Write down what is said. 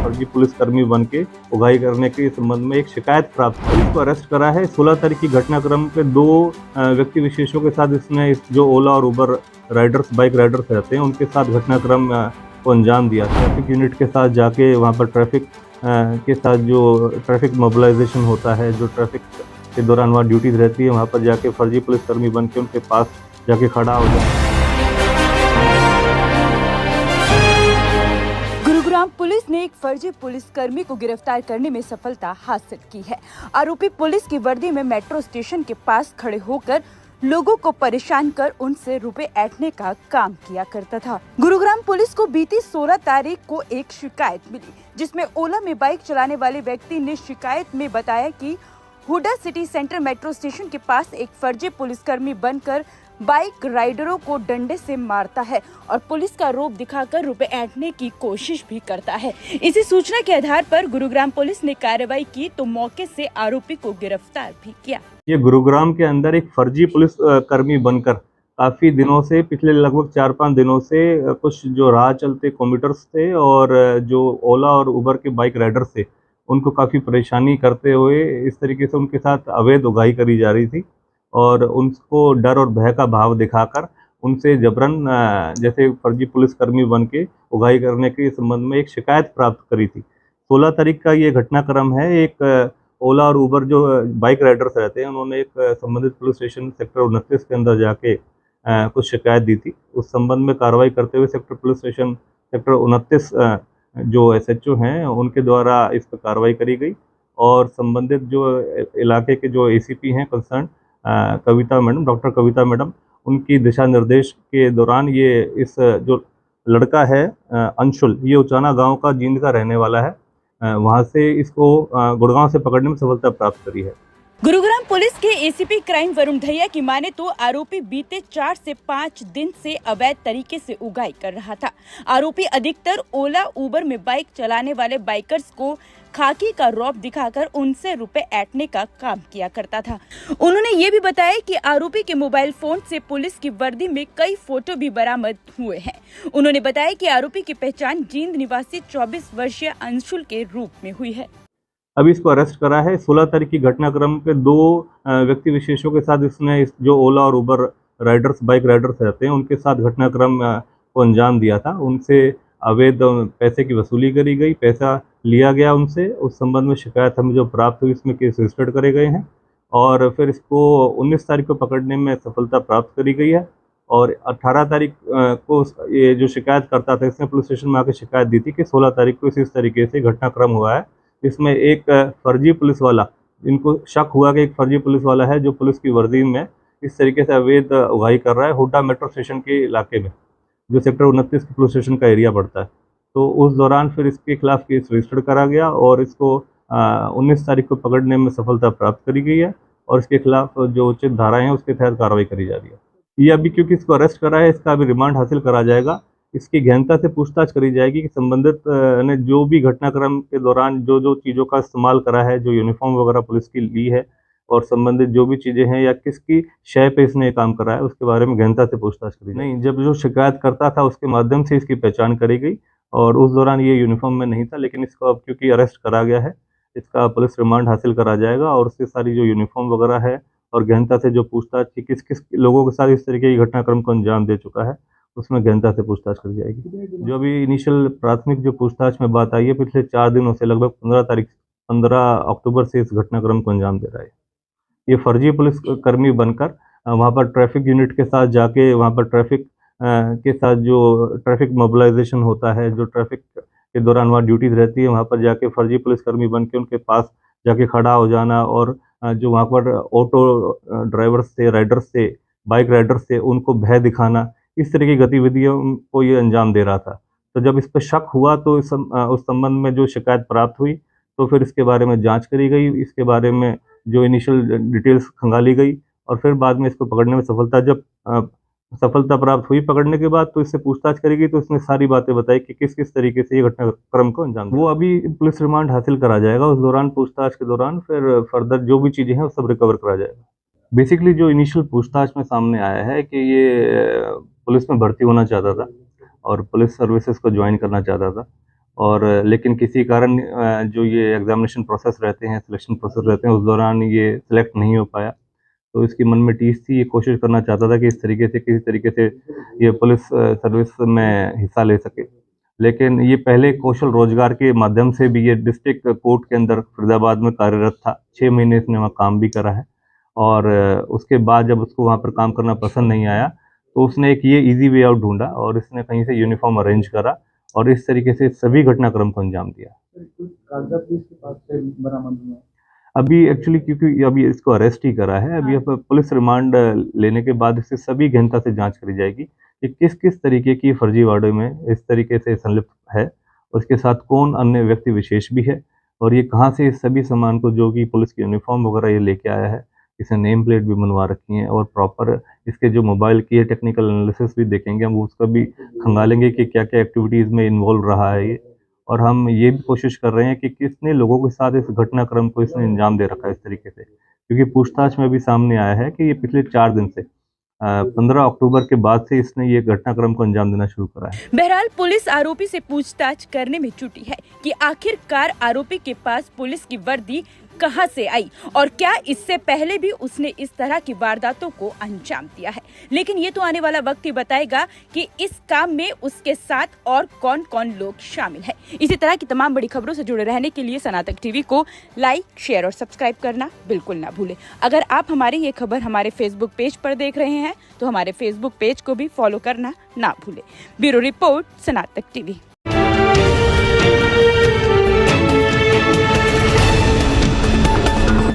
फर्जी पुलिसकर्मी बन के उगाही करने के संबंध में एक शिकायत प्राप्त हुई। इसको अरेस्ट करा है। 16 तारीख की घटनाक्रम पे 2 व्यक्ति विशेषों के साथ इसने जो ओला और उबर राइडर्स, बाइक राइडर्स रहते हैं, उनके साथ घटनाक्रम को अंजाम दिया। ट्रैफिक यूनिट के साथ जाके वहाँ पर ट्रैफिक के साथ जो ट्रैफिक मोबिलाइजेशन होता है, जो ट्रैफिक के दौरान वहाँ ड्यूटीज रहती है, वहाँ पर जाके फर्जी पुलिसकर्मी बन के उनके पास जाके खड़ा हो जाए। गुरुग्राम पुलिस ने एक फर्जी पुलिसकर्मी को गिरफ्तार करने में सफलता हासिल की है। आरोपी पुलिस की वर्दी में मेट्रो स्टेशन के पास खड़े होकर लोगों को परेशान कर उनसे रुपए ऐंठने का काम किया करता था। गुरुग्राम पुलिस को बीती 16 तारीख को एक शिकायत मिली, जिसमें ओला में बाइक चलाने वाले व्यक्ति ने शिकायत में बताया कि Huda city centre metro station के पास एक फर्जी पुलिसकर्मी बनकर बाइक राइडरों को डंडे से मारता है और पुलिस का रूप दिखाकर रुपए ऐंठने की कोशिश भी करता है। इसी सूचना के आधार पर गुरुग्राम पुलिस ने कार्रवाई की तो मौके से आरोपी को गिरफ्तार भी किया। ये गुरुग्राम के अंदर एक फर्जी पुलिस कर्मी बनकर काफी दिनों से, पिछले लगभग 4-5 दिनों से कुछ जो राह चलते कम्यूटर्स थे और जो ओला और उबर के बाइक राइडर्स थे, उनको काफी परेशानी करते हुए इस तरीके से उनके साथ अवैध उगाही करी जा रही थी और उनको डर और भय का भाव दिखाकर उनसे जबरन जैसे फर्जी पुलिसकर्मी बन के उगाही करने के संबंध में एक शिकायत प्राप्त करी थी। 16 तारीख का ये घटनाक्रम है। एक ओला और उबर जो बाइक राइडर्स रहते हैं, उन्होंने एक संबंधित पुलिस स्टेशन सेक्टर 29 के अंदर जाके कुछ शिकायत दी थी। उस संबंध में कार्रवाई करते हुए सेक्टर पुलिस स्टेशन सेक्टर 29 जो SHO हैं, उनके द्वारा इस पर कार्रवाई करी गई और संबंधित जो इलाके के जो ACP हैं कंसर्न कविता मैडम, डॉक्टर कविता मैडम, उनकी दिशा निर्देश के दौरान ये इस जो लड़का है अंशुल, ये उचाना गांव का जींद का रहने वाला है, वहां से इसको गुड़गांव से पकड़ने में सफलता प्राप्त करी है। गुरुग्राम पुलिस के ACP क्राइम वरुण धैया की माने तो आरोपी बीते 4 से 5 दिन से अवैध तरीके से उगाही कर रहा था। आरोपी अधिकतर ओला उबर में बाइक चलाने वाले बाइकर्स को खाकी का रौब दिखाकर उनसे रुपए ऐंठने का काम किया करता था। उन्होंने ये भी बताया कि आरोपी के मोबाइल फोन से पुलिस की वर्दी में कई फोटो भी बरामद हुए हैं। उन्होंने बताया कि आरोपी की पहचान जींद निवासी 24 वर्षीय अंशुल के रूप में हुई है। अभी इसको अरेस्ट करा है। 16 तारीख की घटनाक्रम पे 2 व्यक्ति विशेषों के साथ इसने जो ओला और उबर राइडर्स, बाइक राइडर्स रहते हैं, उनके साथ घटनाक्रम को अंजाम दिया था। उनसे अवैध पैसे की वसूली करी गई, पैसा लिया गया उनसे। उस संबंध में शिकायत हमें जो प्राप्त हुई, इसमें केस रजिस्टर्ड करे गए हैं और फिर इसको 19 तारीख को पकड़ने में सफलता प्राप्त करी गई है और 18 तारीख को ये जो शिकायत करता था, इसने पुलिस स्टेशन में आकर शिकायत दी थी कि 16 तारीख को इस तरीके से घटनाक्रम हुआ है। इसमें एक फर्जी पुलिस वाला, इनको शक हुआ कि एक फर्जी पुलिस वाला है जो पुलिस की वर्दी में इस तरीके से अवैध उगाही कर रहा है हुडा मेट्रो स्टेशन के इलाके में, जो सेक्टर 29 के पुलिस स्टेशन का एरिया पड़ता है। तो उस दौरान फिर इसके खिलाफ केस रजिस्टर्ड करा गया और इसको 19 तारीख को पकड़ने में सफलता प्राप्त करी गई है और इसके खिलाफ जो उचित धाराएं हैं उसके तहत कार्रवाई करी जा रही है। ये अभी क्योंकि इसको अरेस्ट करा है, इसका अभी रिमांड हासिल करा जाएगा। इसकी गहनता से पूछताछ करी जाएगी कि संबंधित ने जो भी घटनाक्रम के दौरान जो चीज़ों का इस्तेमाल करा है, जो यूनिफॉर्म वगैरह पुलिस की ली है और संबंधित जो भी चीज़ें हैं या किसकी शय पे इसने काम करा है, उसके बारे में गहनता से पूछताछ करी नहीं। जब जो शिकायत करता था उसके माध्यम से इसकी पहचान करी गई और उस दौरान ये यूनिफॉर्म में नहीं था, लेकिन इसको अब क्योंकि अरेस्ट करा गया है, इसका पुलिस रिमांड हासिल करा जाएगा और उससे सारी जो यूनिफॉर्म वगैरह है और गहनता से जो पूछताछ की किस किस लोगों के साथ इस तरीके की घटनाक्रम को अंजाम दे चुका है, उसमें गहनता से पूछताछ करी जाएगी। जो अभी इनिशियल प्राथमिक जो पूछताछ में बात आई है, पिछले 4 दिनों से लगभग 15 अक्टूबर से इस घटनाक्रम को अंजाम दे रहा है। ये फर्जी पुलिस कर्मी बनकर वहाँ पर ट्रैफिक यूनिट के साथ जाके वहाँ पर ट्रैफिक के साथ जो ट्रैफिक मोबिलाइजेशन होता है, जो ट्रैफिक के दौरान वहाँ ड्यूटीज रहती है, वहाँ पर जाके फर्जी पुलिसकर्मी बन के उनके पास जाके खड़ा हो जाना और जो वहाँ पर ऑटो ड्राइवर्स थे, राइडर्स थे, बाइक राइडर्स थे, उनको भय दिखाना, इस तरह की गतिविधियों को ये अंजाम दे रहा था। तो जब इस पर शक हुआ तो उस संबंध में जो शिकायत प्राप्त हुई तो फिर इसके बारे में जांच करी गई, इसके बारे में जो इनिशियल डिटेल्स खंगाली गई और फिर बाद में इसको पकड़ने में सफलता प्राप्त हुई। पकड़ने के बाद तो इससे पूछताछ करी गई तो इसने सारी बातें बताई कि किस किस तरीके से ये घटनाक्रम को अंजाम दिया। वो अभी पुलिस रिमांड हासिल करा जाएगा, उस दौरान पूछताछ के दौरान फिर फर्दर जो भी चीज़ें हैं वो सब रिकवर करा जाएगा। बेसिकली जो इनिशियल पूछताछ में सामने आया है कि ये पुलिस में भर्ती होना चाहता था और पुलिस सर्विसेज को ज्वाइन करना चाहता था और लेकिन किसी कारण जो ये एग्जामिनेशन प्रोसेस रहते हैं, सिलेक्शन प्रोसेस रहते हैं, उस दौरान ये सिलेक्ट नहीं हो पाया। तो इसकी मन में टीस थी, ये कोशिश करना चाहता था कि इस तरीके से किसी तरीके से ये पुलिस सर्विस में हिस्सा ले सके। लेकिन ये पहले कौशल रोजगार के माध्यम से भी ये डिस्ट्रिक्ट कोर्ट के अंदर फरीदाबाद में कार्यरत था। 6 महीने इसने वहाँ काम भी करा है और उसके बाद जब उसको वहाँ पर काम करना पसंद नहीं आया, तो उसने एक ये ईज़ी वे आउट ढूँढा और इसने कहीं से यूनिफ़ॉर्म अरेंज करा और इस तरीके से सभी घटनाक्रम को अंजाम दिया। कुछ कागज़ात भी इसके पास से बरामद हुए हैं। अभी एक्चुअली क्योंकि अभी इसको अरेस्ट ही करा है, अभी अब पुलिस रिमांड लेने के बाद इससे सभी गहनता से जाँच करी जाएगी कि किस-किस तरीके की फर्जीवाड़े में इस तरीके से संलिप्त है, और इसके साथ कौन अन्य व्यक्ति विशेष भी है और ये कहाँ से इस सभी सामान को, जो कि पुलिस की यूनिफ़ॉर्म वगैरह ये लेके आया है, इसने नेम प्लेट भी बनवा रखी है और प्रॉपर इसके जो मोबाइल की है टेक्निकल एनालिसिस भी देखेंगे हम, उसका भी खंगालेंगे कि क्या-क्या एक्टिविटीज़ में इन्वॉल्व रहा है ये। और हम ये भी कोशिश कर रहे हैं कि कितने लोगों के साथ इस घटनाक्रम को इसने अंजाम दे रखा है इस तरीके से। क्योंकि पूछताछ में भी सामने आया है कि ये पिछले 4 दिन से 15 अक्टूबर के बाद से इसने ये घटनाक्रम को अंजाम देना शुरू करा है। बहरहाल पुलिस आरोपी से पूछताछ करने में जुटी है कि आखिरकार आरोपी के पास पुलिस की वर्दी कहां से आई और क्या इससे पहले भी उसने इस तरह की वारदातों को अंजाम दिया है। लेकिन ये तो आने वाला वक्त ही बताएगा कि इस काम में उसके साथ और कौन-कौन लोग शामिल हैं। इसी तरह की तमाम बड़ी खबरों से जुड़े रहने के लिए सनातक टीवी को लाइक, शेयर और सब्सक्राइब करना बिल्कुल ना भूलें। अगर आप हमारी ये खबर हमारे फेसबुक पेज पर देख रहे हैं तो हमारे फेसबुक पेज को भी फॉलो करना ना भूलें। Bureau report, Sanatak TV.